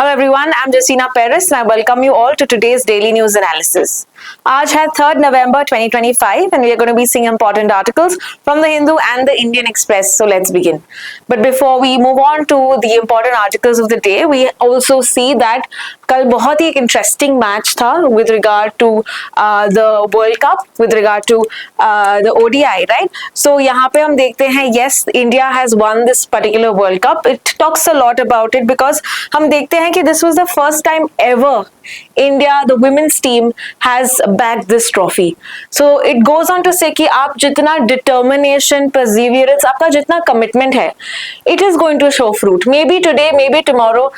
Hello everyone, I'm Justina Perez and I welcome you all to today's daily news analysis. आज है 3rd November 2025 and we are going to be seeing important articles from the Hindu and the Indian Express. So let's begin. But before we move on to the important articles of the day, we also see that कल बहुत ही एक interesting match था with regard to the World Cup, with regard to the ODI, right? So यहाँ पे हम देखते हैं yes, India has won this particular World Cup. It talks a lot about it because हम देखते हैं कि this was the first time ever India, the women's team has bagged this trophy. So it goes on to say कि आप जितना determination, perseverance, आपका जितना commitment है, it is going to show fruit. Maybe today, maybe tomorrow,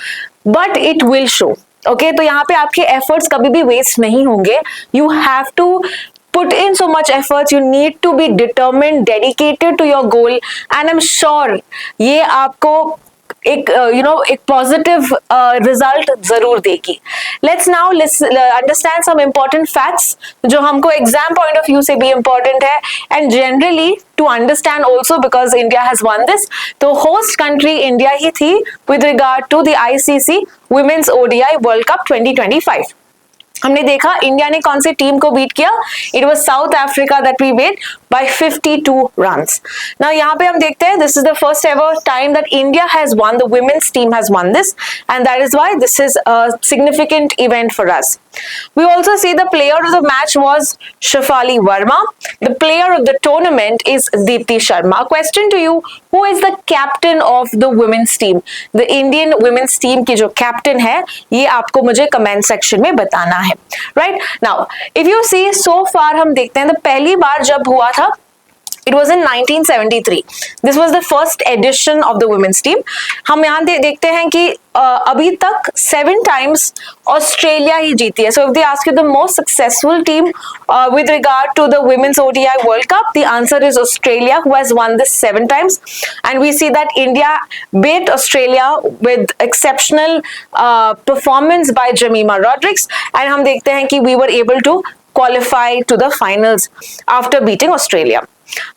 but it will show. Okay, तो यहाँ पे आपके efforts कभी भी waste नहीं होंगे. You have to put in so much efforts. You need to be determined, dedicated to your goal, and I'm sure ये आपको एक एक पॉजिटिव रिजल्ट जरूर देगी. Let's now understand some important facts जो हमको एग्जाम पॉइंट ऑफ व्यू से भी इम्पोर्टेंट है and generally to understand also because India has won this. तो होस्ट कंट्री इंडिया ही थी with regard to the ICC women's ODI World Cup 2025. हमने देखा इंडिया ने कौन सी टीम को बीट किया. It was South Africa that we beat by 52 runs. Now यहाँ पे हम देखते हैं this is the first ever time that India has won, the women's team has won this and that is why this is a significant event for us. We also see the player of the match was Shafali Verma. The player of the tournament is Deepti Sharma. Question to you, who is the captain of the women's team? The Indian women's team की जो captain है, ये आपको मुझे comment section में बताना है. Right? Now, if you see so far हम देखते हैं तो पहली बार जब हुआ था It was in 1973. This was the first edition of the women's team. हम यहाँ देखते हैं कि अभी तक 7 times ऑस्ट्रेलिया ही जीती है. So if they ask you the most successful team with regard to the women's ODI World Cup, the answer is Australia, who has won this 7 times. And we see that India beat Australia with exceptional performance by Jemima Rodrigues. And हम देखते हैं कि we were able to qualify to the finals after beating Australia.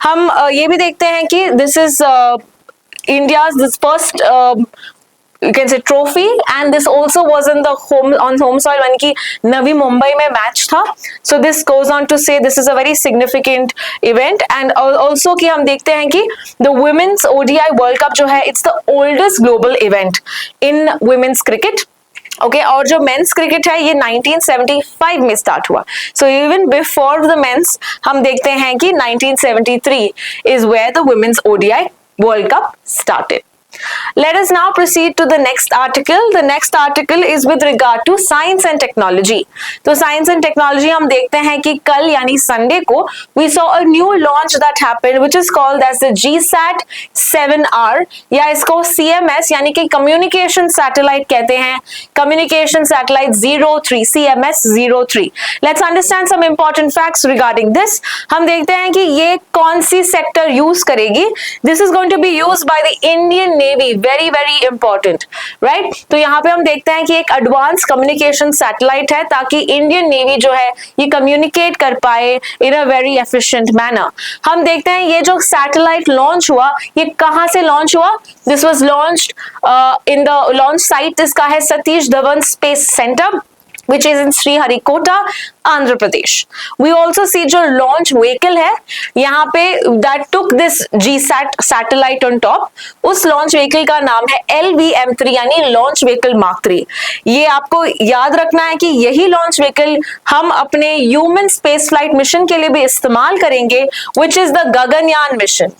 हम ये भी देखते हैं कि this is India's this first you can say trophy and this also was in the home soil यानी कि नवी मुंबई में मैच था. So this goes on to say this is a very significant event and also कि हम देखते हैं कि the women's ODI World Cup जो है it's the oldest global event in women's cricket. Okay और जो मेंस क्रिकेट है ये 1975 में स्टार्ट हुआ. So even before the men's हम देखते हैं कि 1973 is where the women's ODI World Cup started. Let us now proceed to the next article. The next article is with regard to science and technology. तो science and technology हम देखते हैं कि कल यानी संडे को we saw a new launch that happened which is called as the GSAT 7R या इसको CMS यानी कि communication satellite कहते हैं. Communication satellite 03 CMS 03. Let's understand some important facts regarding this. हम देखते हैं कि ये कौन सी सेक्टर यूज करेगी. This is going to be used by the Indian Navy, very very important, right? तो यहाँ पे हम देखते हैं कि एक एडवांस कम्युनिकेशन सैटेलाइट है ताकि इंडियन नेवी जो है ये कम्युनिकेट कर पाए इन अ वेरी एफिशिएंट मैनर. हम देखते हैं ये जो सैटेलाइट लॉन्च हुआ ये कहाँ से लॉन्च हुआ. This was launched in the launch site इसका है Satish Dhawan space centre which is in Sriharikota, Andhra Pradesh. We also see जो launch vehicle है यहाँ पे that took this GSAT satellite on top. उस launch vehicle का नाम है LVM-3 यानी launch vehicle Mark 3. ये आपको याद रखना है कि यही launch vehicle हम अपने human space flight mission के लिए भी इस्तेमाल करेंगे which is the Gaganyaan mission.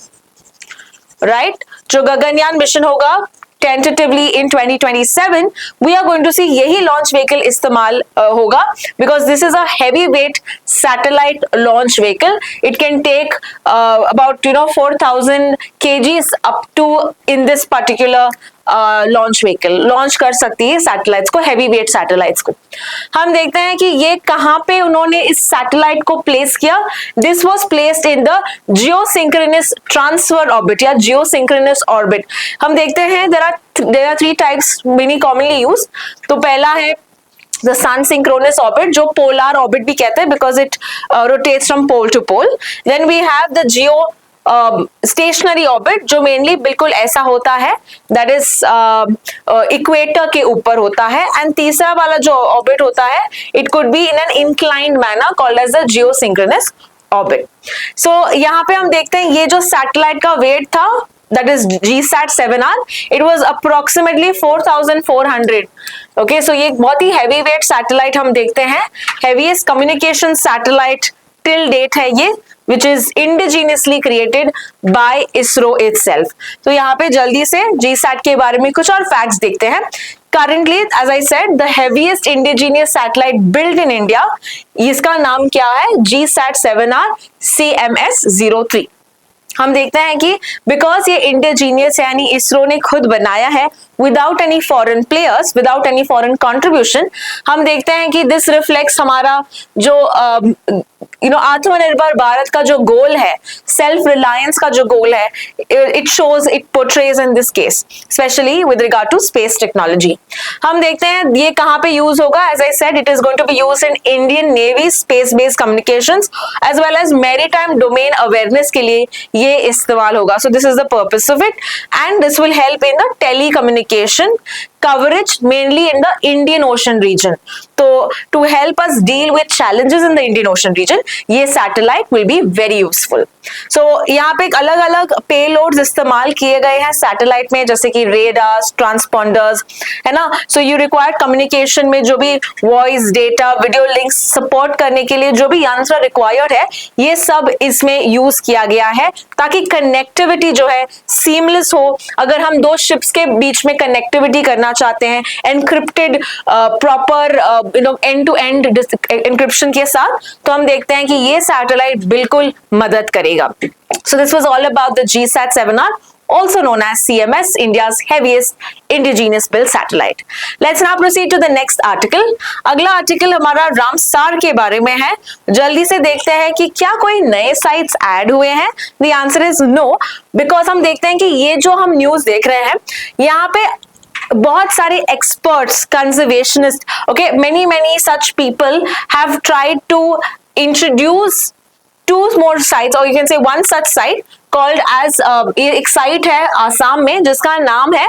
Right? जो गगनयान मिशन होगा tentatively in 2027 we are going to see यही launch vehicle इस्तेमाल होगा because this is a heavyweight satellite launch vehicle. It can take about 4000 kgs up to in this particular launch vehicle launch कर सकती है satellites को, heavy weight satellites को. हम देखते हैं कि ये कहां पे उन्होंने इस सैटेलाइट को प्लेस किया. This was placed in the geosynchronous transfer orbit या जियोसिंक्रोनस ऑर्बिट. हम देखते हैं there are 3 types many commonly used. तो पहला है the sun synchronous orbit जो polar orbit भी कहते हैं because it rotates from pole to pole. Then we have the stationery orbit जो मेनली बिल्कुल ऐसा होता है, दैट इज इक्वेटर के ऊपर होता है, एंड तीसरा वाला जो ऑर्बिट होता है it could be in an inclined manner called as the geosynchronous orbit. So यहाँ पे हम देखते हैं ये जो सैटेलाइट का वेट था that is GSAT-7R, it was approximately 4,400. Okay, so ये एक बहुत ही heavy weight satellite हम देखते हैं, heaviest communication satellite till date है ये, which is indigenously created by ISRO itself. तो यहाँ पे जल्दी से GSAT के बारे में कुछ और facts देखते हैं। Currently, as I said, the heaviest indigenous satellite built in India, इसका नाम क्या है? GSAT-7R CMS-03। हम देखते हैं कि बिकॉज ये इंडिजीनियस यानी इसरो ने खुद बनाया है without any foreign players, without any foreign contribution, हम देखते हैं कि दिस रिफ्लेक्ट्स हमारा जो आत्मनिर्भर भारत का जो गोल है, सेल्फ रिलायंस का जो गोल है, it shows, it portrays in this case specially with regard to space technology. हम देखते हैं ये कहाँ पे यूज होगा, as I said it is going to be use in Indian Navy space based communications as well as maritime domain awareness के लिए ये इस्तेमाल होगा। So this is the purpose of it and this will help in the telecommunication coverage mainly in the Indian Ocean region. So to help us deal with challenges in the Indian Ocean region, ये satellite will be very useful. So यहाँ पे एक अलग अलग payloads इस्तेमाल किए गए हैं satellite में, जैसे कि radars, transponders, है ना। So you require communication में जो भी voice, data, video links support करने के लिए जो भी यंत्र required है, ये सब इसमें use किया गया है ताकि connectivity जो है seamless हो। अगर हम दो ships के बीच में connectivity करना चाहते हैं encrypted proper end to end encryption के साथ, तो हम देखते हैं कि ये सैटेलाइट बिल्कुल मदद करेगा। So this was all about the GSAT-7R, also known as CMS, India's heaviest indigenous built satellite. Let's now proceed to the next article. अगला आर्टिकल हमारा रामसार के बारे में है। जल्दी से देखते हैं कि क्या कोई नए साइट्स ऐड हुए हैं। The answer is no, because हम देखते हैं कि ये जो हम न्यूज देख रहे हैं यहाँ पे बहुत सारे experts, conservationists, okay, many such people have tried to introduce two more sites, or you can say one such site called as एक site है आसाम में जिसका नाम है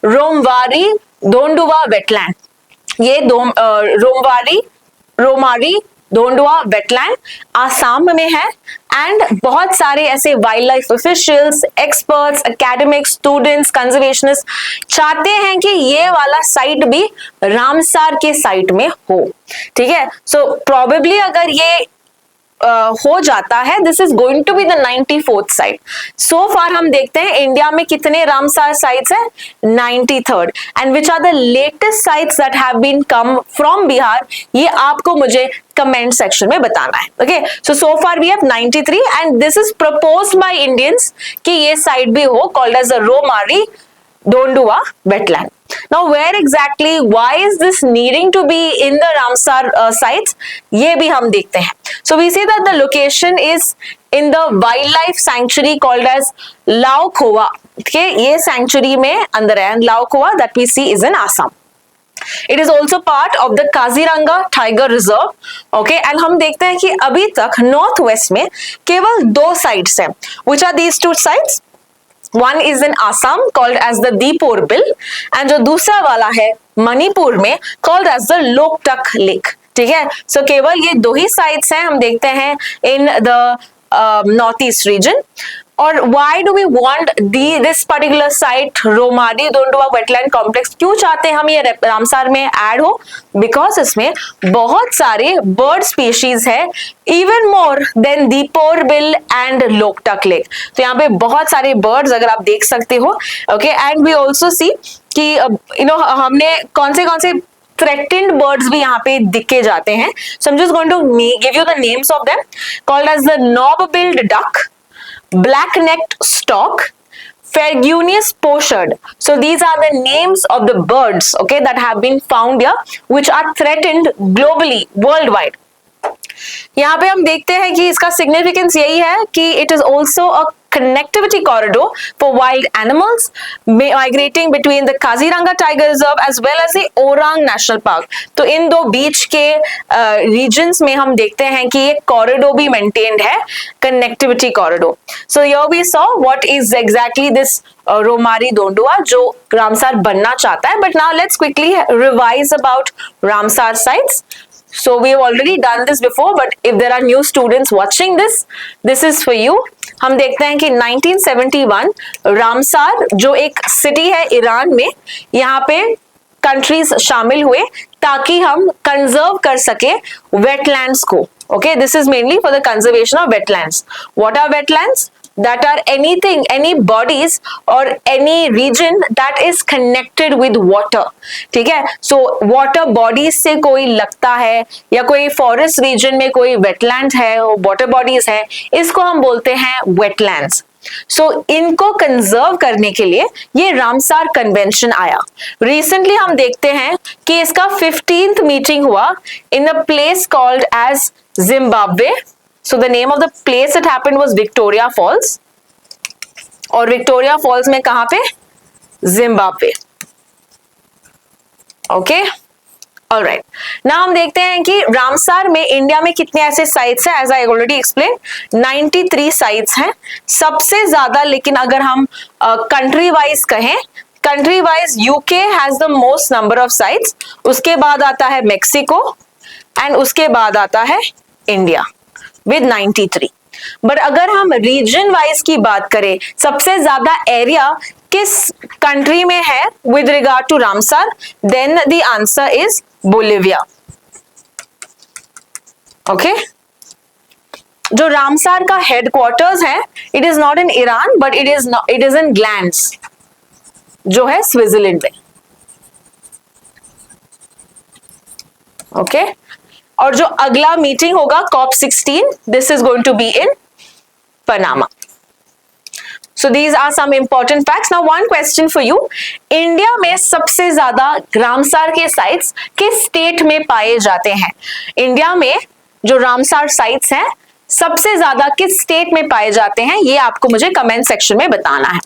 रोमवारी धोंडुवा वेटलैंड। ये रोमारी धोंडुवा वेटलैंड आसाम में है एंड बहुत सारे ऐसे wild life officials, experts, academics, students, conservationist चाहते हैं कि ये वाला साइट भी रामसार के साइट में हो। ठीक है, सो प्रोबेबली अगर ये हो जाता है, this is going to be the 94th site. So far हम देखते हैं इंडिया में कितने रामसार साइट्स हैं, 93rd, and which are the latest sites that have been come from Bihar, ये आपको मुझे कमेंट सेक्शन में बताना है। Okay, so far we have 93 and this is proposed by Indians कि ये साइट भी हो, called as the Romari Dhonduwa wetland. Now where exactly, why is this needing to be in the Ramsar sites, ये भी हम देखते हैं। So we see that the location is in the wildlife sanctuary called as Lao Khowa। okay, ये sanctuary में अंदर है, Lao Khowa that we see is in Assam। It is also part of the Kaziranga Tiger Reserve, okay, and हम देखते हैं कि अभी तक नॉर्थ वेस्ट में केवल 2 साइट्स हैं। Which are these 2 sites? One is in Assam called as the Deepor Bill, and जो दूसरा वाला है मणिपुर में called as the Loktak Lake। ठीक है, सो केवल ये 2 ही साइट्स हैं हम देखते हैं in the north east region. और why do we want this particular site, Romari Dhonduwa wetland complex, क्यों चाहते हैं हम ये रामसार में ऐड हो? बिकॉज इसमें बहुत सारे बर्ड स्पीशीज है, even more than Deepor bill and Loktak lake. तो यहाँ पे बहुत सारे बर्ड्स अगर आप देख सकते हो। Okay, and we also see कि हमने कौन से threatened birds भी यहाँ पे दिखे जाते हैं। So I'm just going to give you the names of them, called as the knob-billed duck, black-necked stork, Ferguneous pochard. So these are the names of the birds, okay, that have been found here, which are threatened globally, worldwide. यहाँ पे हम देखते हैं कि इसका significance यही है कि it is also a connectivity corridor for wild animals migrating between the Kaziranga Tiger Reserve as well as the Orang National Park. तो इन दो बीच के regions में हम देखते हैं कि एक corridor भी maintained है, connectivity corridor. So here we saw what is exactly this Romari Dondua जो रामसार बनना चाहता है. But now let's quickly revise about Ramsar sites. So we have already done this before, but if there are new students watching this, this is for you. हम देखते हैं कि 1971 Ramsar जो एक सिटी है ईरान में, यहाँ पे कंट्रीज शामिल हुए ताकि हम कंजर्व कर सके वेटलैंड्स को. Okay, this is mainly for the conservation of wetlands. What are wetlands? That are anything, any bodies or any region that is connected with water. ठीक है, so water bodies से कोई लगता है या कोई forest region में कोई wetland है, water bodies है, इसको हम बोलते हैं wetlands. So इनको कंजर्व करने के लिए ये रामसार कन्वेंशन आया. रिसेंटली हम देखते हैं कि इसका 15th मीटिंग हुआ in a place called as Zimbabwe. So the name of the place it happened was Victoria Falls. और विक्टोरिया फॉल्स में कहां पे? जिम्बाब्वे. Okay, alright. नाउ हम देखते हैं कि रामसार में इंडिया में कितने ऐसे साइट्स हैं. As I already explain 93 sites हैं. सबसे ज्यादा, लेकिन अगर हम कंट्री वाइज कहें, country wise UK has the most number of sites. उसके बाद आता है मेक्सिको एंड उसके बाद आता है इंडिया with 93. बट अगर हम रीजन वाइज की बात करें, सबसे ज्यादा एरिया किस कंट्री में है with regard to Ramsar, then the answer is Bolivia. Okay, जो रामसार का हेडक्वार्टर्स है, it is not in Iran but it is in Glands जो है स्विट्जरलैंड में. ओके, और जो अगला मीटिंग होगा COP 16, this is going to be in Panama. So these are some important facts. Now one question for you. India में सबसे ज्यादा रामसार के साइट्स किस स्टेट में पाए जाते हैं? इंडिया में जो रामसार साइट्स हैं सबसे ज्यादा किस स्टेट में पाए जाते हैं, ये आपको मुझे कमेंट सेक्शन में बताना है.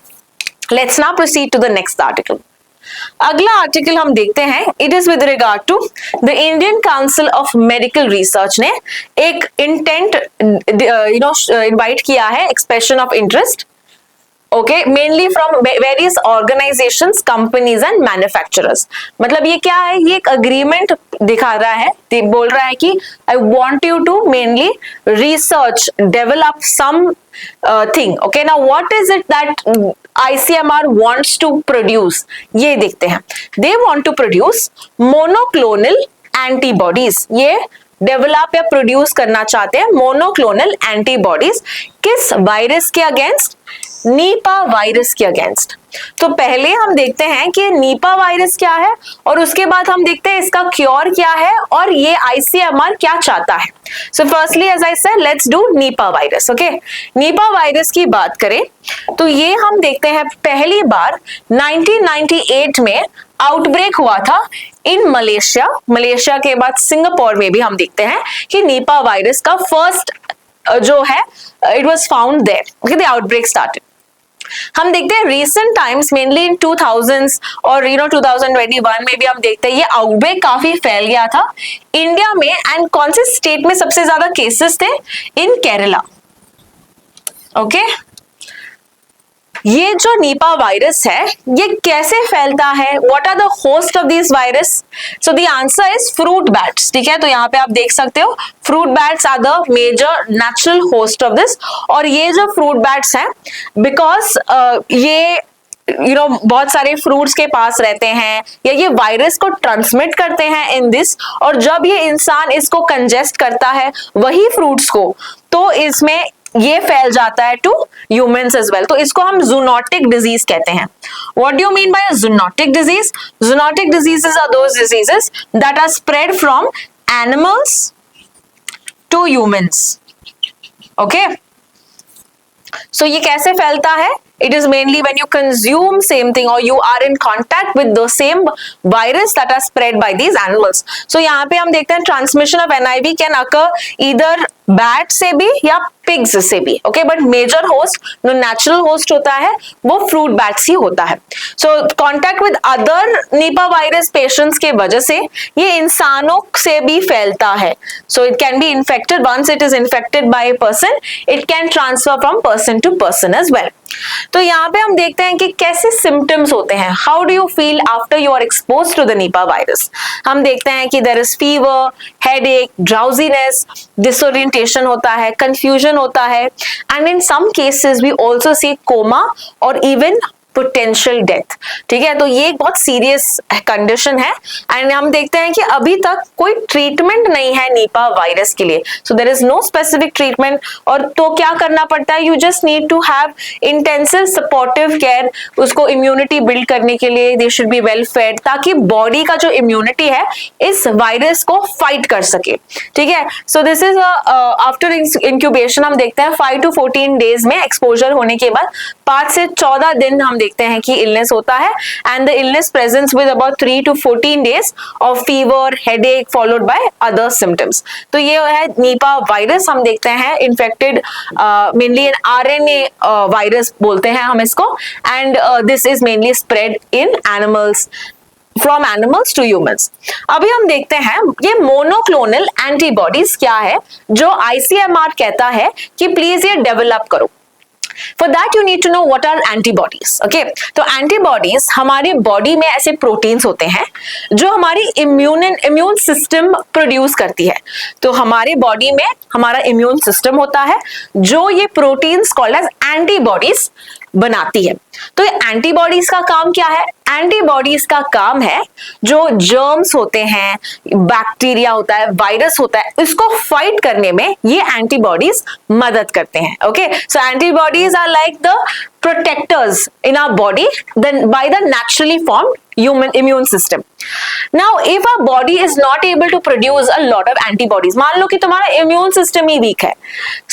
Let's now proceed to the next article. अगला आर्टिकल हम देखते हैं. It is with regard to the Indian council of medical research ने एक इंटेंट इनवाइट किया है, expression of interest. Okay, mainly from various organisations, companies and manufacturers. मतलब ये क्या है? ये एक अग्रीमेंट दिखा रहा है, बोल रहा है कि I want you to mainly research, develop some thing. Okay, now what is it that ICMR wants to produce? ये देखते हैं. They want to produce monoclonal antibodies. ये डेवलप या प्रोड्यूस करना चाहते हैं मोनोक्लोनल एंटीबॉडीज. किस वायरस के अगेंस्ट? नीपा वायरस के अगेंस्ट. तो पहले हम देखते हैं कि नीपा वायरस क्या है और उसके बाद हम देखते हैं इसका क्योर क्या है और ये ICMR क्या चाहता है. So firstly as I said, let's do Nipah virus. Okay, Nipah virus की बात करें तो ये हम देखते हैं पहली बार 1998 में आउटब्रेक हुआ था इन मलेशिया. मलेशिया के बाद सिंगापुर में भी हम देखते हैं कि नीपा वायरस का फर्स्ट जो है it was found there. Okay, the outbreak started. हम देखते हैं रिसेंट टाइम्स, मेनली इन 2000s और 2021 में भी हम देखते हैं ये आउटब्रेक काफी फैल गया था इंडिया में. एंड कौन से स्टेट में सबसे ज्यादा केसेस थे? इन केरला. ओके, ये जो नीपा वायरस है ये कैसे फैलता है? What are the host of this virus? So the answer is fruit bats. ठीक है, तो यहाँ पे आप देख सकते हो fruit bats are the major natural host of this. और ये जो फ्रूट बैट्स हैं, बिकॉज ये बहुत सारे फ्रूट्स के पास रहते हैं या ये वायरस को ट्रांसमिट करते हैं इन दिस, और जब ये इंसान इसको कंजेस्ट करता है वही फ्रूट्स को, तो इसमें ये फैल जाता है टू ह्यूमंस एज वेल. तो इसको हम जूनोटिक डिजीज कहते हैं. What do you mean by zoonotic disease? Zoonotic diseases are those diseases that are spread from animals to humans. Okay, so ये कैसे फैलता है? It is mainly when you consume same thing or you are in contact with the same virus that are spread by these animals. So यहाँ पे हम देखते हैं transmission of NIV can occur either bat से भी या pigs से भी, ओके, बट मेजर होस्ट जो नेचुरल होस्ट होता है वो फ्रूट बैट्स ही होता है. So contact with other Nipah virus patients के वजह से ये इंसानों से भी फैलता है. So it can be infected, once it is infected by a person it can transfer from person to person as well. तो यहाँ पे हम देखते हैं कि कैसे सिम्टम्स होते हैं. How do you feel after you are expose to the Nipah virus. हम देखते हैं कि there is fever, headache, drowsiness, disorientation होता है, कंफ्यूजन होता है, and in some cases we also see coma और इवन पोटेंशियल डेथ. ठीक है, तो ये एक बहुत सीरियस कंडीशन है एंड हम देखते हैं कि अभी तक कोई ट्रीटमेंट नहीं है निपा वायरस के लिए. So there is no specific treatment. और तो क्या करना पड़ता है, you just need to have intensive supportive care. उसको इम्यूनिटी बिल्ड करने के लिए they should be well fed, ताकि बॉडी का जो इम्यूनिटी है इस वायरस को फाइट कर सके. ठीक है, so this is after incubation हम देखते हैं 5 to 14 डेज में एक्सपोजर होने के बाद 5 से 14 दिन हम देखते हैं कि इलनेस होता है and the illness presents with about 3 to 14 days of fever, headache followed by other symptoms. तो ये है निपा वायरस. हम देखते हैं infected mainly in RNA virus बोलते हैं हम इसको, and this is mainly spread in animals from animals to humans. अभी हम देखते हैं ये मोनोक्लोनल एंटीबॉडीज क्या है जो ICMR कहता है कि प्लीज ये डेवलप करो. For that you need to know what are antibodies. Okay, तो antibodies हमारे बॉडी में ऐसे प्रोटीन्स होते हैं जो हमारी इम्यून सिस्टम प्रोड्यूस करती है. तो हमारे बॉडी में हमारा इम्यून सिस्टम होता है जो ये प्रोटीन्स कॉल्ड एज एंटीबॉडीज बनाती है. तो ये एंटीबॉडीज का काम क्या है? एंटीबॉडीज का काम है जो जर्म्स होते हैं, बैक्टीरिया होता है, वायरस होता है, इसको फाइट करने में ये एंटीबॉडीज मदद करते हैं. Okay, so antibodies are like the protectors in our body then by the naturally formed human immune system. Now if our body is not able to produce a lot of antibodies, मान लो कि तुम्हारा immune system ही weak है,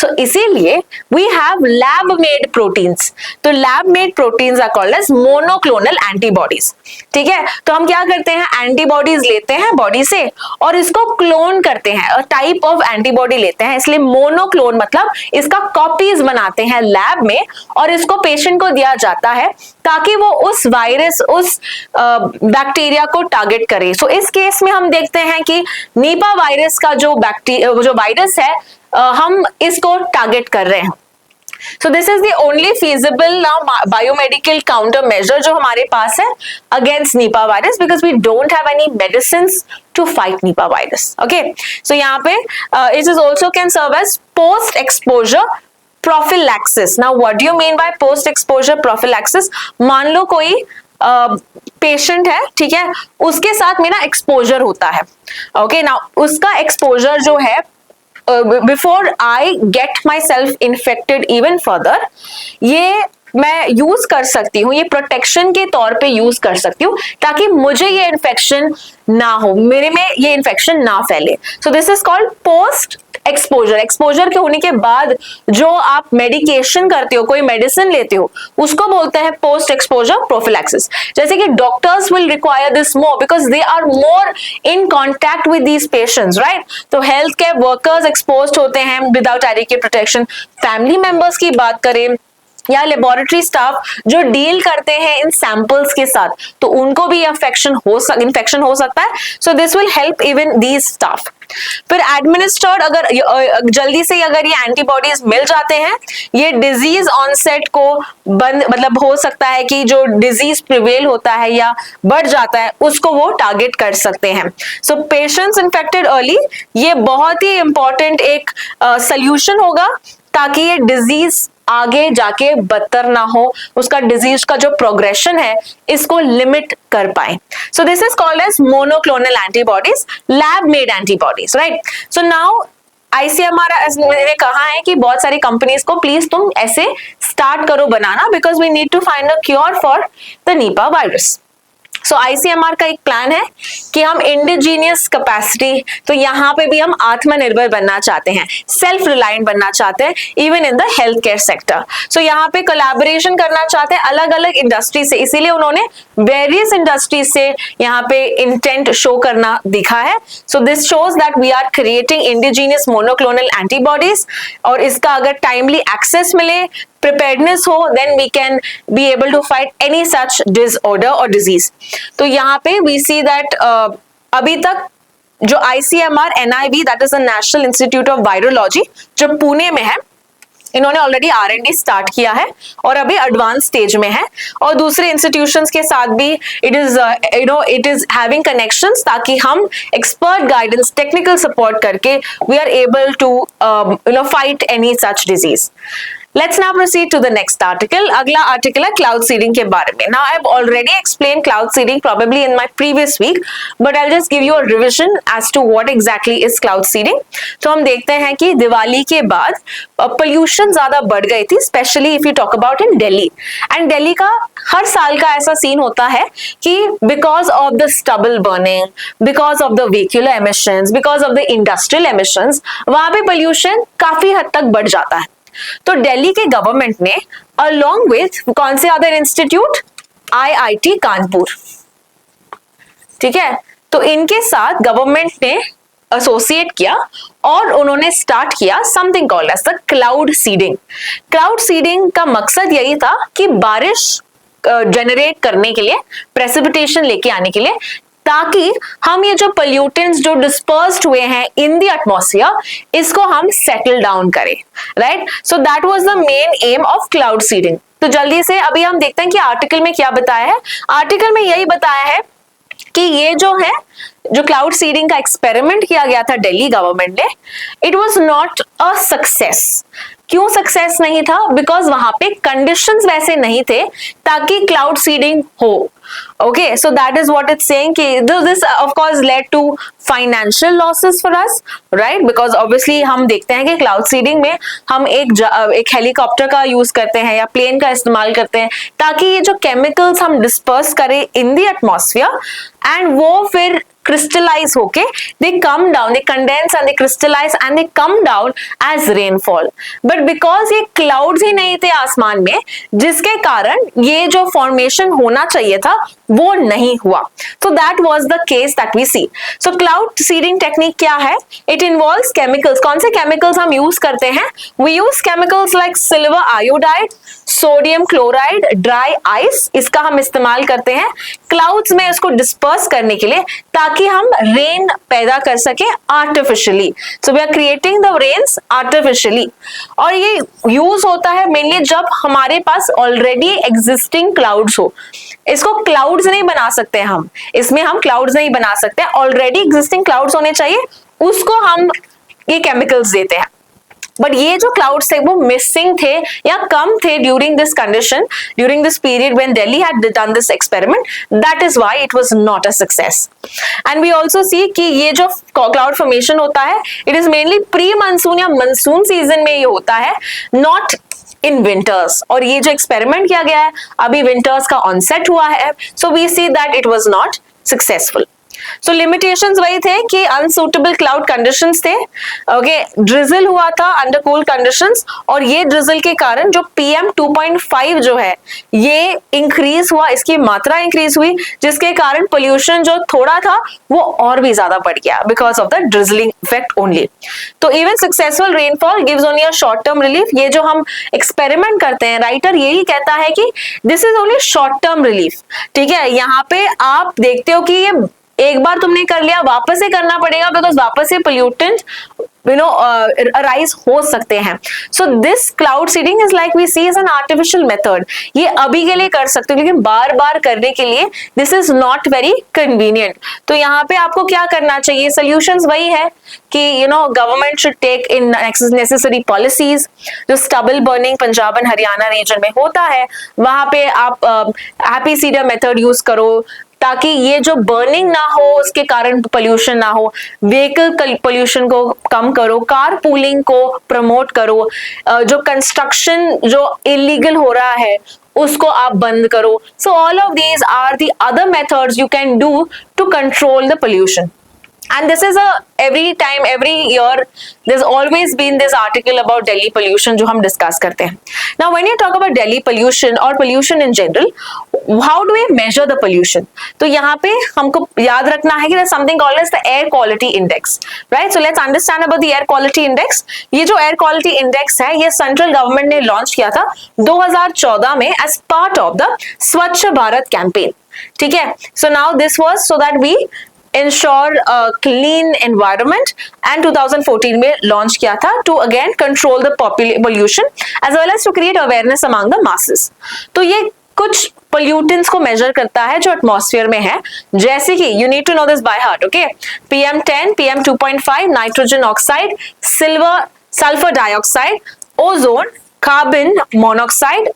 so इसीलिए we have lab made proteins. तो lab made proteins are called as monoclonal antibodies. ठीक है, तो हम क्या करते हैं, एंटीबॉडीज लेते हैं बॉडी से और इसको क्लोन करते हैं, टाइप ऑफ एंटीबॉडी लेते हैं, इसलिए मोनोक्लोन मतलब इसका कॉपीज बनाते हैं लैब में और इसको पेशेंट को दिया जाता है ताकि वो उस वायरस, उस बैक्टीरिया को टारगेट करे. सो इस केस में हम देखते हैं कि निपा वायरस का जो वायरस है हम इसको टारगेट कर रहे हैं. So this is the only feasible now biomedical countermeasure जो हमारे पास है against Nipah virus because we don't have any medicines to fight Nipah virus. Okay, so यहाँ पे it is also can serve as post exposure prophylaxis. Now what do you mean by post exposure prophylaxis? मान लो कोई patient है, ठीक है, उसके साथ मेरा एक्सपोजर होता है. ओके, नाउ उसका एक्सपोजर जो है before I get myself infected even further, ये मैं यूज कर सकती हूँ, ये प्रोटेक्शन के तौर पे यूज कर सकती हूँ ताकि मुझे ये इन्फेक्शन ना हो, मेरे में ये इन्फेक्शन ना फैले. सो this is called post exposure. Exposure के होने के बाद जो आप मेडिकेशन करते हो, कोई मेडिसिन लेते हो, उसको बोलते हैं पोस्ट एक्सपोजर प्रोफिलैक्सिस. जैसे कि doctors will require this more because they are more in contact with these patients, right. तो हेल्थ केयर वर्कर्स एक्सपोज होते हैं without adequate protection. Family members की बात करें या लेबोरेटरी स्टाफ जो डील करते हैं इन सैंपल्स के साथ, तो उनको भी इन्फेक्शन हो सकता है. So this will help even these staff. फिर एडमिनिस्टर्ड अगर जल्दी से अगर ये एंटीबॉडीज मिल जाते हैं, ये डिजीज ऑनसेट को बंद मतलब हो सकता है कि जो डिजीज प्रिवेल होता है या बढ़ जाता है उसको वो टारगेट कर सकते हैं. सो पेशेंट्स इन्फेक्टेड अर्ली ये बहुत ही इंपॉर्टेंट एक सॉल्यूशन होगा ताकि ये डिजीज आगे जाके बदतर ना हो, उसका डिजीज का जो प्रोग्रेशन है इसको लिमिट कर पाए. So this is called as monoclonal antibodies, lab made antibodies, right. So now ICMR ने कहा है कि बहुत सारी कंपनीज को प्लीज तुम ऐसे स्टार्ट करो बनाना because we need to find a cure for the Nipah virus. So ICMR का एक प्लान है कि हम इंडिजीनियस कैपेसिटी, तो यहाँ पे भी हम आत्मनिर्भर बनना चाहते हैं, सेल्फ रिलायंट बनना चाहते हैं even in the health care sector. So यहाँ पे कोलैबोरेशन करना चाहते हैं अलग अलग इंडस्ट्री से, इसीलिए उन्होंने वेरियस इंडस्ट्रीज से यहाँ पे इंटेंट शो करना दिखा है। So this shows that we are creating indigenous monoclonal antibodies, और इसका अगर टाइमली एक्सेस मिले, preparedness हो, then we can be able to fight any such disorder or disease। तो यहाँ पे we see that अभी तक जो ICMR NIV, that is the National Institute of Virology, जो पुणे में है, इन्होंने ऑलरेडी R&D स्टार्ट किया है और अभी एडवांस स्टेज में है, और दूसरे इंस्टीट्यूशंस के साथ भी इट इज हैविंग कनेक्शंस, ताकि हम एक्सपर्ट गाइडेंस, टेक्निकल सपोर्ट करके we are able to fight any such disease. Let's now proceed to the next article. अगला आर्टिकल है क्लाउड सीडिंग के बारे में। Now I have already explained cloud seeding probably in my previous week, but I'll just give you a revision as to what exactly is cloud seeding। तो हम देखते हैं कि दिवाली के बाद पोल्यूशन ज्यादा बढ़ गई थी, specially if you talk about in Delhi. And Delhi का हर साल का ऐसा सीन होता है कि because of the stubble burning, because of the vehicular emissions, because of the industrial emissions, वहां पे पोल्यूशन काफी हद तक बढ़ जाता है। तो दिल्ली के गवर्नमेंट ने अलोंग विथ कौन से अदर इंस्टीट्यूट, IIT कानपुर, ठीक है, तो इनके साथ गवर्नमेंट ने एसोसिएट किया और उन्होंने स्टार्ट किया something called as the cloud seeding. Cloud seeding का मकसद यही था कि बारिश जनरेट करने के लिए, प्रेसिपिटेशन लेके आने के लिए, ताकि हम ये जो पोल्यूटेंट्स जो डिस्पर्स्ड हुए हैं इन द एटमॉस्फेयर, इसको हम सेटल डाउन करें, right. So that was the main M of cloud seeding. तो जल्दी से अभी हम देखते हैं कि आर्टिकल में क्या बताया है। आर्टिकल में यही बताया है कि ये जो है, जो क्लाउड सीडिंग का एक्सपेरिमेंट किया गया था दिल्ली गवर्नमेंट ने, it was not a success. क्यों सक्सेस नहीं था? बिकॉज वहां पे कंडीशंस वैसे नहीं थे ताकि क्लाउड सीडिंग हो। Okay, so that is what it's saying कि this of course led to financial losses for us, right, because obviously हम देखते हैं कि क्लाउड सीडिंग में हम एक हेलीकॉप्टर का यूज करते हैं या प्लेन का इस्तेमाल करते हैं ताकि ये जो केमिकल्स हम डिस्पर्स करें इन द एटमॉस्फेयर, एंड वो फिर crystallize होके they come down, they condense and they crystallize and they come down as rainfall। but because ये clouds ही नहीं थे आसमान में, जिसके कारण ये जो formation होना चाहिए था वो नहीं हुआ। so that was the case that we see। so cloud seeding technique क्या है? it involves chemicals। कौन से chemicals हम use करते हैं? we use chemicals like silver iodide, sodium chloride, dry ice, इसका हम इस्तेमाल करते हैं क्लाउड्स में इसको डिस्पर्स करने के लिए, ताकि हम रेन पैदा कर सके artificially. So we are creating the rains artificially, और ये यूज होता है मेनली जब हमारे पास ऑलरेडी एग्जिस्टिंग क्लाउड्स हो। इसको क्लाउड्स नहीं बना सकते हम, इसमें हम क्लाउड्स नहीं बना सकते, ऑलरेडी एग्जिस्टिंग क्लाउड्स होने चाहिए, उसको हम ये केमिकल्स देते हैं। बट ये जो क्लाउड्स थे वो मिसिंग थे या कम थे during this condition, during this period when Delhi had done this experiment. That is why it was not a success. And we also see कि ये जो क्लाउड फॉर्मेशन होता है, it is mainly pre monsoon या मानसून सीजन में ये होता है, नॉट इन विंटर्स। और ये जो एक्सपेरिमेंट किया गया है, अभी विंटर्स का ऑनसेट हुआ है, so we see that it was not successful. So limitations वही थे कि अनसूटेबल क्लाउड कंडीशंस थे, ओके, ड्रिजल हुआ था अंडर कूल कंडीशंस, और ये ड्रिजल के कारण जो PM 2.5 जो है ये इंक्रीज हुआ, इसकी मात्रा इंक्रीज हुई, जिसके कारण पोल्यूशन जो थोड़ा था वो और भी ज्यादा बढ़ गया because of the drizzling effect only. तो even successful rainfall gives only a short term relief. ये जो हम एक्सपेरिमेंट करते हैं, राइटर यही कहता है कि this is only short term relief, ठीक है। यहाँ पे आप देखते हो कि ये एक बार तुमने कर लिया, वापस से करना पड़ेगा, बिकॉज वापस से पोल्यूटेंट अराइज हो सकते हैं। So this cloud seeding is like we see is an artificial method. ये अभी के लिए कर सकते हो, लेकिन बार बार करने के लिए this is not very convenient. तो यहाँ पे आपको क्या करना चाहिए? सोल्यूशंस वही है कि government should take in necessary policies. जो stubble burning Punjab and Haryana region में होता है, वहां पे आप हैप्पी सीडर मेथड यूज करो, ताकि ये जो बर्निंग ना हो, उसके कारण पोल्यूशन ना हो। व्हीकल पोल्यूशन को कम करो, कार पूलिंग को प्रमोट करो, जो कंस्ट्रक्शन जो इलीगल हो रहा है उसको आप बंद करो. So all of these are the other methods you can do to control the pollution. And this is every time, every year, there's always been this article about Delhi pollution जो हम discuss करते हैं. Now, when you talk about Delhi pollution or pollution in general, how do we measure the pollution? तो यहाँ पे हमको याद रखना है कि there's something called as the air quality index, right? So let's understand about the air quality index. ये जो air quality index है, ये central government ने launch किया था 2014 में as part of the स्वच्छ भारत campaign. ठीक है? So now this was so that we ensure a clean environment, and 2014 में launch किया था to again control the pollution as well as to create awareness among the masses. तो ये कुछ pollutants को measure करता है जो atmosphere में है, जैसे कि you need to know this by heart, okay? PM10, PM2.5, nitrogen oxide, sulfur dioxide, ozone, carbon monoxide,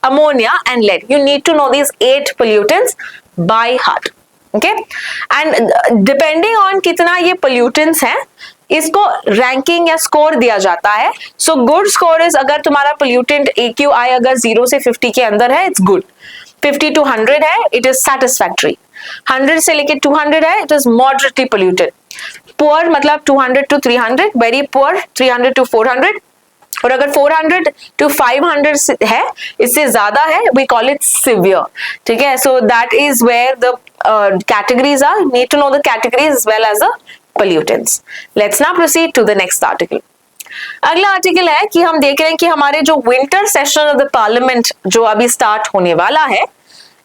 ammonia and lead. You need to know these 8 pollutants by heart. Okay and depending on कितना ये pollutants हैं, इसको ranking या score दिया जाता है. So good score is अगर तुम्हारा पोल्यूटेंट AQI अगर 0 से 50 के अंदर है, इट्स गुड. 50 to 100 है, इट इज सैटिस्फैक्टरी. 100 से लेके 200 है, it is moderately polluted. Poor मतलब 200 to 300, वेरी पुअर 300 to 400. और अगर 400 to 500 है, इससे ज्यादा है, we call it severe. ठीक है? So that is where the categories are. Need to know the categories as well as the pollutants. Let's now proceed to the next article. अगला article है कि हम देख रहे हैं कि हमारे जो winter session of the parliament जो अभी स्टार्ट होने वाला है,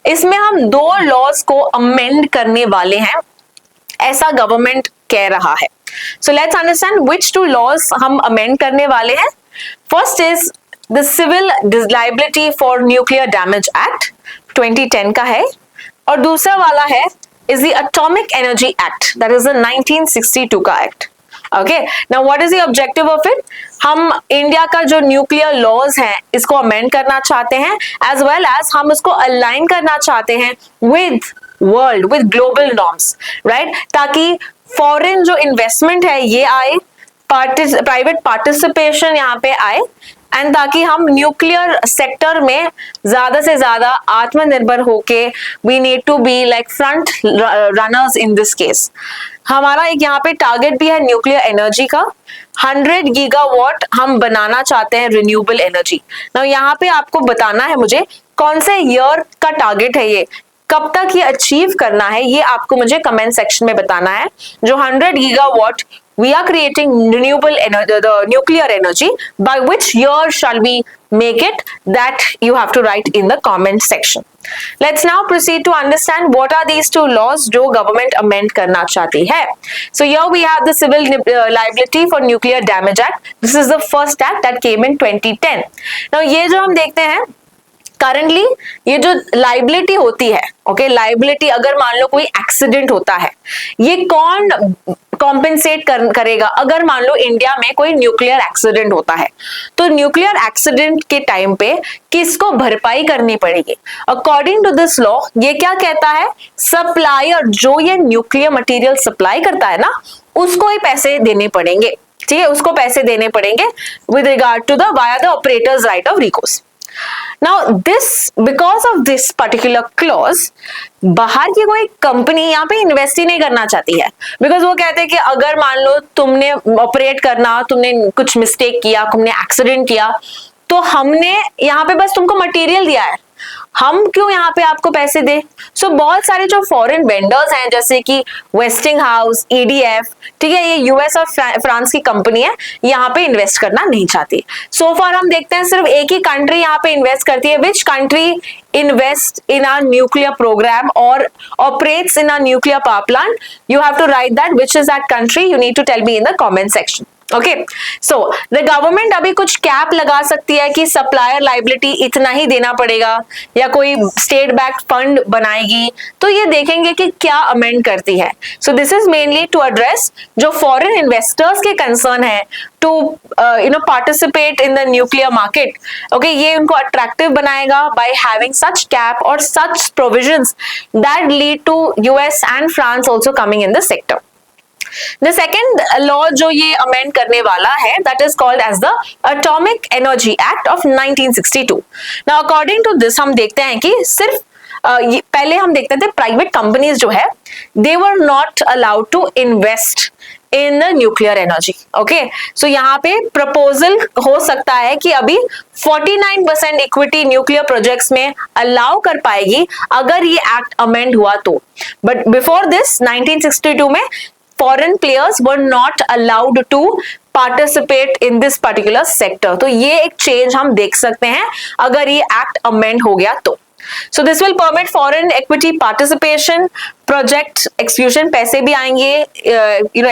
इसमें हम 2 लॉज को अमेंड करने वाले हैं, ऐसा गवर्नमेंट कह रहा है. So let's understand which 2 laws हम अमेंड करने वाले हैं. First is the Civil Liability for Nuclear Damage Act 2010 का है, और दूसरा वाला है is the Atomic Energy Act, that is the 1962 का act. Okay, now what is the objective of it? हम इंडिया का जो न्यूक्लियर लॉज हैं इसको अमेंड करना चाहते हैं, as well as हम उसको अलाइन करना चाहते हैं with world, with global norms, right? ताकि फॉरेन जो इन्वेस्टमेंट है ये आए, प्राइवेट पार्टिसिपेशन यहाँ पे आए, एंड ताकि हम न्यूक्लियर सेक्टर में ज्यादा से ज्यादा आत्मनिर्भर होके we need to be like front runners in this case. हमारा एक यहाँ पे टारगेट भी है न्यूक्लियर एनर्जी का. 100 गीगावाट हम बनाना चाहते हैं रिन्यूएबल एनर्जी. ना यहाँ पे आपको बताना है मुझे कौन से ईयर का टारगेट है, ये कब तक ये अचीव करना है, ये आपको मुझे कमेंट सेक्शन में बताना है. जो 100 gigawatt we are creating renewable energy, the nuclear energy, by which year shall we make it, that you have to write in the comment section. Let's now proceed to understand what are these 2 laws जो government amend करना चाहती है. So here we have the Civil Liability for Nuclear Damage Act. This is the first act that came in 2010. Now ये जो हम देखते हैं currently, ये जो लाइबिलिटी होती है, ओके, लाइबिलिटी अगर मान लो कोई एक्सीडेंट होता है, ये कौन कॉम्पेंसेट करेगा? अगर मान लो इंडिया में कोई न्यूक्लियर एक्सीडेंट होता है, तो न्यूक्लियर एक्सीडेंट के टाइम पे किसको भरपाई करनी पड़ेगी? अकॉर्डिंग टू दिस लॉ ये क्या कहता है, सप्लायर जो ये न्यूक्लियर मटेरियल सप्लाई करता है ना, उसको ही पैसे देने पड़ेंगे. ठीक है, उसको पैसे देने पड़ेंगे with regard to the via the operators right of recourse. Now this, because of this particular clause, बाहर की कोई कंपनी यहाँ पे इन्वेस्ट ही नहीं करना चाहती है, बिकॉज वो कहते हैं कि अगर मान लो तुमने ऑपरेट करना, तुमने कुछ मिस्टेक किया, तुमने एक्सीडेंट किया, तो हमने यहाँ पे बस तुमको मटेरियल दिया है, हम क्यों यहाँ पे आपको पैसे दे? सो बहुत सारे जो फॉरेन वेंडर्स हैं जैसे कि वेस्टिंग हाउस, EDF, ठीक है, ये यूएस और फ्रांस की कंपनी है, यहाँ पे इन्वेस्ट करना नहीं चाहती. सो फार हम देखते हैं सिर्फ एक ही कंट्री यहाँ पे इन्वेस्ट करती है. Which country invest in our nuclear program और operates in our nuclear power plant? You have to write that which is that country. You need to tell me in the comment section. Okay, so the government अभी कुछ cap लगा सकती है कि supplier liability इतना ही देना पड़ेगा, या कोई स्टेट बैक फंड बनाएगी, तो ये देखेंगे कि क्या अमेंड करती है. So this is mainly to address जो फॉरेन इन्वेस्टर्स के कंसर्न है to participate in the nuclear market. Okay, ये उनको अट्रैक्टिव बनाएगा बाय हैविंग सच कैप और such provisions that lead to US and France also coming in the sector. The second law जो ये amend करने वाला है that is called as the atomic energy act of 1962. Now according to this हम देखते हैं कि सिर्फ पहले हम देखते थे प्राइवेट कंपनीज जो है they were not allowed to invest in the nuclear energy. Okay, so यहाँ पे प्रपोजल हो सकता है कि अभी 49% इक्विटी न्यूक्लियर प्रोजेक्ट्स में अलाउ कर पाएगी अगर ये एक्ट अमेंड हुआ तो. बट बिफोर दिस 1962 में foreign players were not allowed to participate in this particular sector. तो ये एक चेंज हम देख सकते हैं अगर ये एक्ट अमेंड हो गया तो. So this will permit foreign equity participation, project execution, पैसे भी आएंगे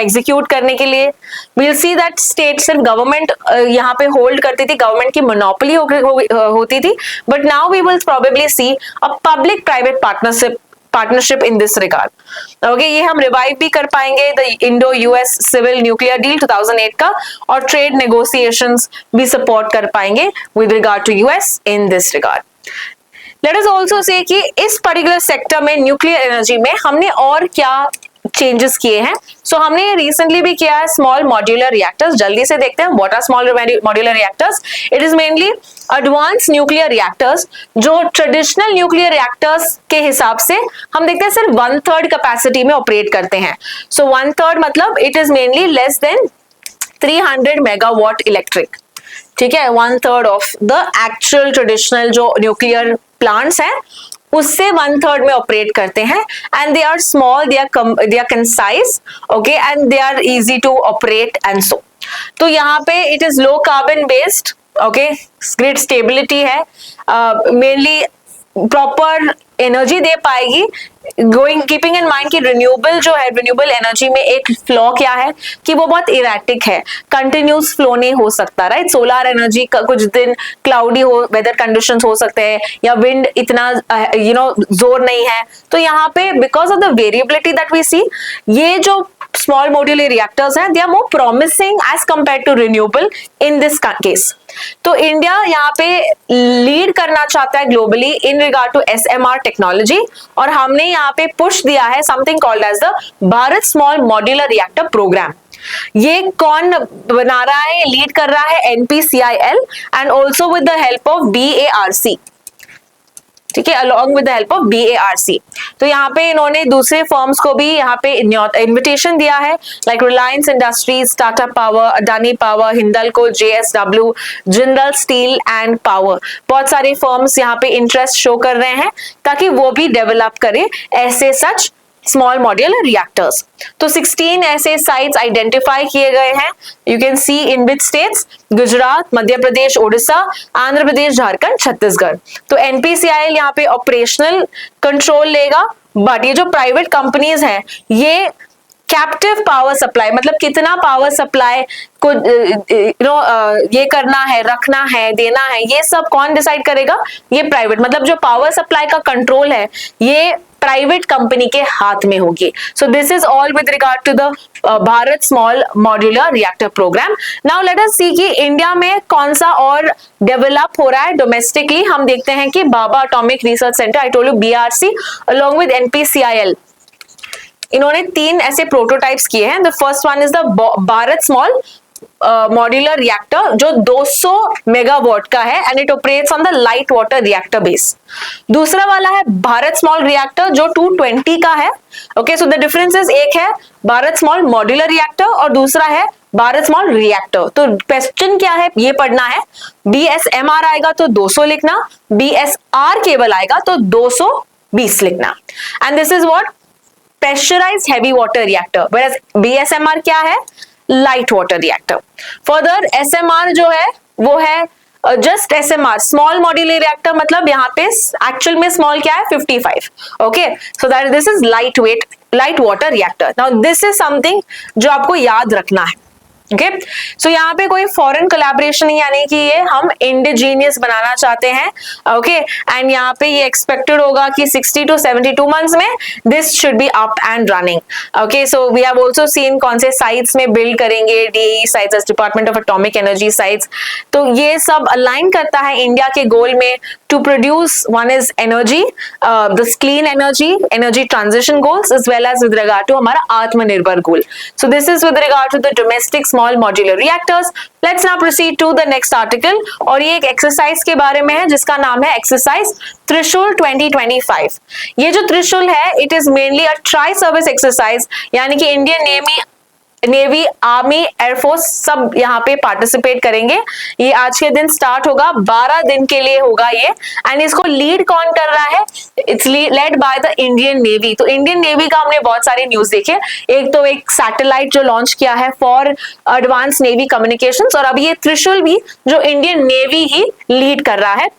execute करने के लिए. We'll see that state सिर्फ government यहाँ पे hold करती थी, government की monopoly होती थी, but now we will probably see a public-private partnership in this regard. Okay, ये हम revive भी कर पाएंगे the Indo-US Civil Nuclear Deal 2008 का, और trade negotiations भी support कर पाएंगे with regard to US in this regard. Let us also say कि इस particular sector में न्यूक्लियर एनर्जी में हमने और क्या चेंजेस किए हैं. सो हमने रिसेंटली भी किया है स्मॉल मॉड्यूलर रिएक्टर्स. जल्दी से देखते हैं what are small modular reactors. It is mainly advance nuclear reactors जो ट्रेडिशनल न्यूक्लियर रिएक्टर्स के हिसाब से हम देखते हैं सिर्फ 1/3 कैपेसिटी में ऑपरेट करते हैं. सो 1/3 मतलब it is mainly less than 300 megawatt electric. ठीक है, 1/3 ऑफ द एक्चुअल ट्रेडिशनल जो न्यूक्लियर प्लांट्स हैं उससे 1/3 में ऑपरेट करते हैं. And they are small, they are concise, okay, and they are easy to operate and so. तो यहाँ पे it is low carbon based, okay, grid stability है, मेनली प्रॉपर एनर्जी दे पाएगी. कीपिंग इन माइंड कि renewable जो है, renewable energy में एक फ्लॉ क्या है कि वो बहुत इरेटिक है, कंटिन्यूस फ्लो नहीं हो सकता. राइट, सोलर एनर्जी का कुछ दिन क्लाउडी हो, वेदर कंडीशंस हो सकते हैं, या विंड इतना जोर नहीं है. तो यहाँ पे because of the variability that we see, ये जो small modular reactors हैं, they are more promising as compared to renewable in this case. तो इंडिया यहाँ पे लीड करना चाहता है globally in regard to SMR technology, और हमने यहाँ पे पुश दिया है something called as the Bharat small modular reactor programme. ये कौन बना रहा है, लीड कर रहा है NPCIL and also with the help of BARC. ठीक है, along with the help of BARC. तो यहाँ पे इन्होंने दूसरे फर्म्स को भी यहाँ पे इन्विटेशन दिया है, like Reliance industries, Tata power, Adani power, Hindalco, JSW, Jindal steel and power. बहुत सारे फर्म्स यहाँ पे इंटरेस्ट शो कर रहे हैं ताकि वो भी डेवलप करें ऐसे सच स्मॉल मॉड्यूलर रिएक्टर्स. तो 16 ऐसे साइट्स आइडेंटिफाई किए गए हैं. You can see in which states, Gujarat, Madhya Pradesh, Odisha, Andhra Pradesh, Jharkhand, Chhattisgarh. तो NPCIL यहाँ पे ऑपरेशनल कंट्रोल लेगा, बट ये जो प्राइवेट कंपनीज हैं ये कैप्टिव पावर सप्लाई, मतलब कितना पावर सप्लाई को ये करना है, रखना है, देना है, ये सब कौन डिसाइड करेगा? ये प्राइवेट, मतलब जो पावर सप्लाई का कंट्रोल है ये प्राइवेट कंपनी के हाथ में होगी. So this is all with regard to the Bharat small modular reactor program. Now let us see कि इंडिया में कौन सा और डेवलप हो रहा है डोमेस्टिकली. हम देखते हैं कि Bhabha atomic research centre, I told you BRC along with NPCIL, इन्होंने 3 ऐसे प्रोटोटाइप्स किए हैं. The first one is the Bharat small modular reactor जो 200 मेगावाट का है and it operates on the light water reactor base. दूसरा वाला है भारत स्मॉल रिएक्टर जो 220 का है. ओके, सो द डिफरेंसेस, एक है भारत स्मॉल मॉड्यूलर रिएक्टर और दूसरा है भारत स्मॉल रिएक्टर. तो क्वेश्चन क्या है ये पढ़ना है. BSMR आएगा तो 200 लिखना, BSR केवल आएगा तो 220 लिखना. And this is what pressurized heavy water reactor, whereas BSMR क्या है? light water reactor. Further SMR जो है वो है just SMR, small modular reactor, मतलब यहाँ पे actual में small क्या है? 55. Okay, so that this is light water reactor. Now this is something जो आपको याद रखना है. ओके सो यहाँ पे कोई फॉरेन कोलैबोरेशन नहीं, यानी कि ये हम इंडिजीनियस बनाना चाहते हैं. ओके एंड यहाँ पे ये एक्सपेक्टेड होगा कि 60 to 72 मंथ्स में this should be up and running. Okay so we have also seen कौन से साइट्स में बिल्ड करेंगे, DE sites, department of atomic energy sites. तो ये सब अलाइन करता है इंडिया के गोल में to produce, one is energy, this clean energy, energy transition goals, as well as with regard to हमारा आत्मनिर्भर goal. So this is with regard to the domestic small modular reactors. Let's now proceed to the next article, और ये एक exercise के बारे में है जिसका नाम है एक्सरसाइज त्रिशूल 2025. ये जो त्रिशूल है, it is mainly a tri service exercise, यानी कि इंडियन नेवी, आर्मी, एयरफोर्स सब यहाँ पे पार्टिसिपेट करेंगे. ये आज के दिन स्टार्ट होगा, 12 दिन के लिए होगा ये. एंड इसको लीड कौन कर रहा है? It's led by the Indian navy. तो इंडियन नेवी का हमने बहुत सारे न्यूज देखे. एक तो एक सैटेलाइट जो लॉन्च किया है फॉर एडवांस नेवी कम्युनिकेशंस, और अब ये त्रिशूल भी जो इंडियन नेवी ही लीड कर रहा है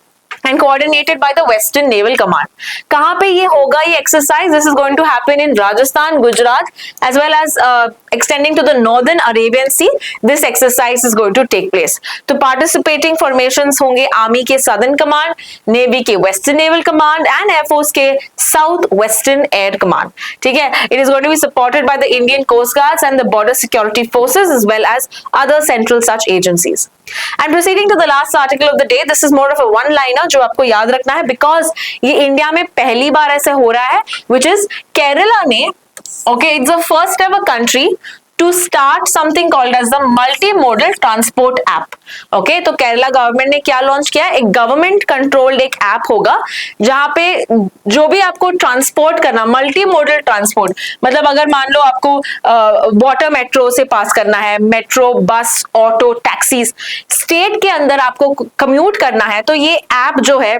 and coordinated by the Western Naval Command. कहाँ पे ये होगा ये exercise? This is going to happen in Rajasthan, Gujarat, as well as extending to the Northern Arabian Sea. This exercise is going to take place. तो participating formations होंगे Army के Southern Command, Navy के Western Naval Command, and Air Force के South Western Air Command. ठीक है? It is going to be supported by the Indian Coast Guards and the Border Security Forces, as well as other central such agencies. And proceeding to the last article of the day, this is more of a one-liner जो आपको याद रखना है, because ये India में पहली बार ऐसे हो रहा है, विच इज केरला ने, okay, it's the first ever country to start something called as the multimodal transport app. Okay तो केरला गवर्नमेंट ने क्या लॉन्च किया? एक गवर्नमेंट कंट्रोल्ड एक ऐप होगा जहां पे जो भी आपको ट्रांसपोर्ट करना, मल्टी मॉडल ट्रांसपोर्ट, मतलब अगर मान लो आपको वाटर मेट्रो से पास करना है, मेट्रो, बस, ऑटो, टैक्सीज, स्टेट के अंदर आपको कम्यूट करना है, तो ये ऐप जो है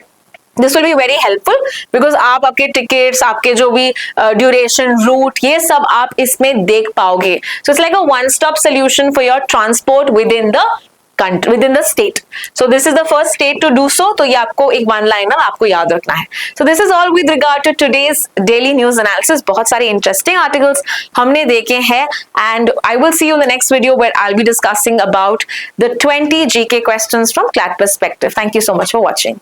this will be very helpful, because आप आपके टिकट्स, आपके जो भी ड्यूरेशन, रूट, ये सब आप इसमें देख पाओगे. So it's like a one stop solution for your transport with in the country, within the state. So this is the first state to do so. तो ये आपको एक वन लाइनर आपको याद रखना है. So this is all with regard to today's daily news analysis. बहुत सारे interesting articles हमने देखे हैं, and I will see you in the next video where I'll be discussing about the 20 GK questions from CLAT perspective. Thank you so much for watching.